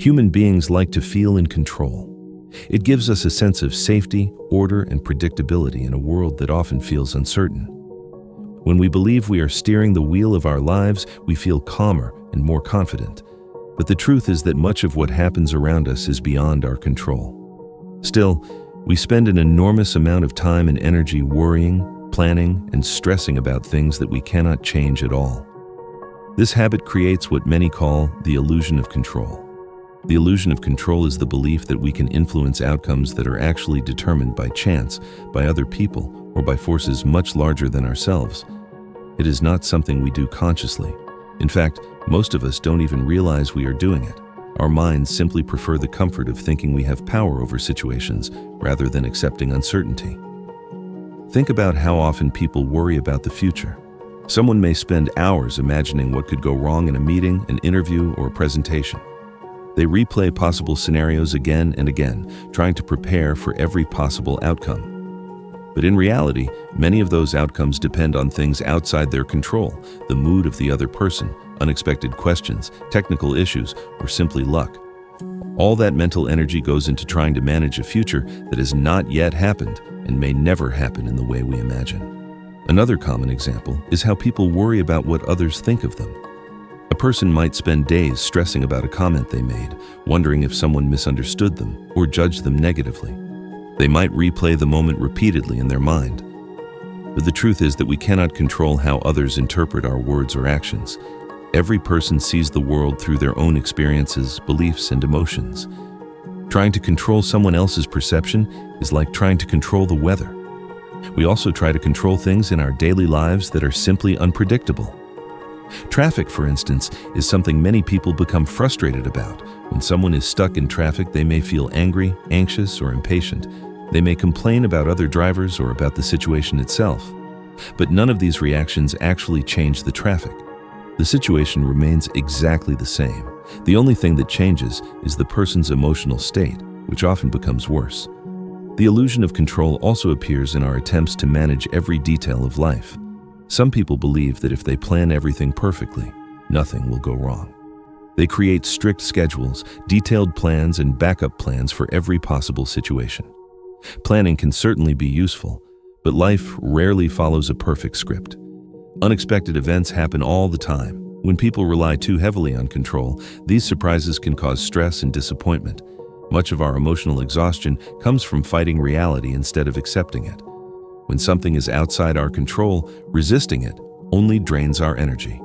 Human beings like to feel in control. It gives us a sense of safety, order, and predictability in a world that often feels uncertain. When we believe we are steering the wheel of our lives, we feel calmer and more confident. But the truth is that much of what happens around us is beyond our control. Still, we spend an enormous amount of time and energy worrying, planning, and stressing about things that we cannot change at all. This habit creates what many call the illusion of control. The illusion of control is the belief that we can influence outcomes that are actually determined by chance, by other people, or by forces much larger than ourselves. It is not something we do consciously. In fact, most of us don't even realize we are doing it. Our minds simply prefer the comfort of thinking we have power over situations rather than accepting uncertainty. Think about how often people worry about the future. Someone may spend hours imagining what could go wrong in a meeting, an interview, or a presentation. They replay possible scenarios again and again, trying to prepare for every possible outcome. But in reality, many of those outcomes depend on things outside their control, the mood of the other person, unexpected questions, technical issues, or simply luck. All that mental energy goes into trying to manage a future that has not yet happened and may never happen in the way we imagine. Another common example is how people worry about what others think of them. A person might spend days stressing about a comment they made, wondering if someone misunderstood them or judged them negatively. They might replay the moment repeatedly in their mind. But the truth is that we cannot control how others interpret our words or actions. Every person sees the world through their own experiences, beliefs, and emotions. Trying to control someone else's perception is like trying to control the weather. We also try to control things in our daily lives that are simply unpredictable. Traffic, for instance, is something many people become frustrated about. When someone is stuck in traffic, they may feel angry, anxious, or impatient. They may complain about other drivers or about the situation itself. But none of these reactions actually change the traffic. The situation remains exactly the same. The only thing that changes is the person's emotional state, which often becomes worse. The illusion of control also appears in our attempts to manage every detail of life. Some people believe that if they plan everything perfectly, nothing will go wrong. They create strict schedules, detailed plans, and backup plans for every possible situation. Planning can certainly be useful, but life rarely follows a perfect script. Unexpected events happen all the time. When people rely too heavily on control, these surprises can cause stress and disappointment. Much of our emotional exhaustion comes from fighting reality instead of accepting it. When something is outside our control, resisting it only drains our energy.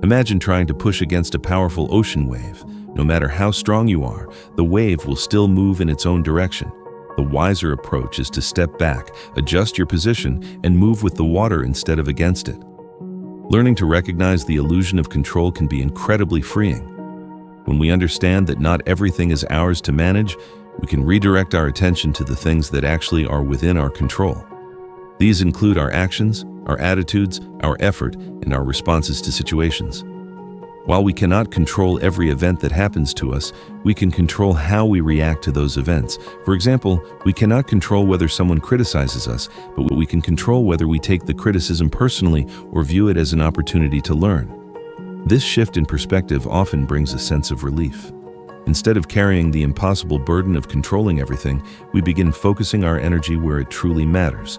Imagine trying to push against a powerful ocean wave. No matter how strong you are, the wave will still move in its own direction. The wiser approach is to step back, adjust your position, and move with the water instead of against it. Learning to recognize the illusion of control can be incredibly freeing. When we understand that not everything is ours to manage, we can redirect our attention to the things that actually are within our control. These include our actions, our attitudes, our effort, and our responses to situations. While we cannot control every event that happens to us, we can control how we react to those events. For example, we cannot control whether someone criticizes us, but we can control whether we take the criticism personally or view it as an opportunity to learn. This shift in perspective often brings a sense of relief. Instead of carrying the impossible burden of controlling everything, we begin focusing our energy where it truly matters.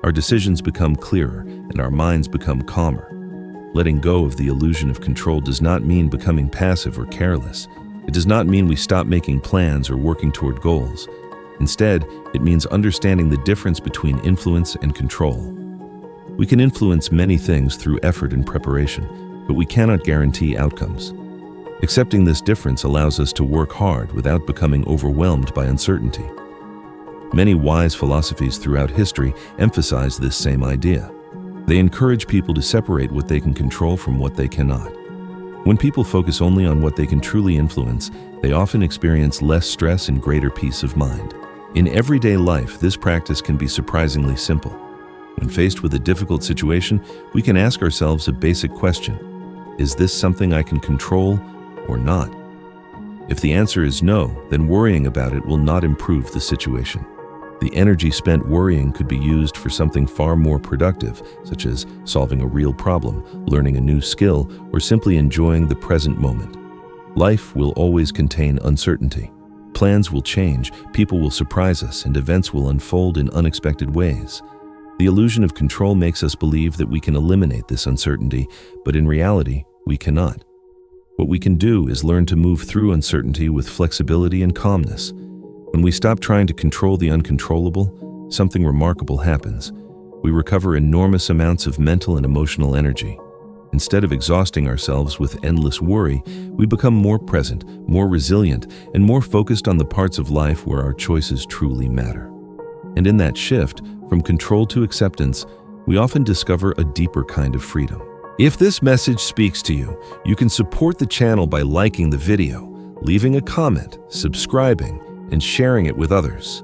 Our decisions become clearer, and our minds become calmer. Letting go of the illusion of control does not mean becoming passive or careless. It does not mean we stop making plans or working toward goals. Instead, it means understanding the difference between influence and control. We can influence many things through effort and preparation, but we cannot guarantee outcomes. Accepting this difference allows us to work hard without becoming overwhelmed by uncertainty. Many wise philosophies throughout history emphasize this same idea. They encourage people to separate what they can control from what they cannot. When people focus only on what they can truly influence, they often experience less stress and greater peace of mind. In everyday life, this practice can be surprisingly simple. When faced with a difficult situation, we can ask ourselves a basic question: is this something I can control or not? If the answer is no, then worrying about it will not improve the situation. The energy spent worrying could be used for something far more productive, such as solving a real problem, learning a new skill, or simply enjoying the present moment. Life will always contain uncertainty. Plans will change, people will surprise us, and events will unfold in unexpected ways. The illusion of control makes us believe that we can eliminate this uncertainty, but in reality, we cannot. What we can do is learn to move through uncertainty with flexibility and calmness. When we stop trying to control the uncontrollable, something remarkable happens. We recover enormous amounts of mental and emotional energy. Instead of exhausting ourselves with endless worry, we become more present, more resilient, and more focused on the parts of life where our choices truly matter. And in that shift, from control to acceptance, we often discover a deeper kind of freedom. If this message speaks to you, you can support the channel by liking the video, leaving a comment, subscribing, and sharing it with others.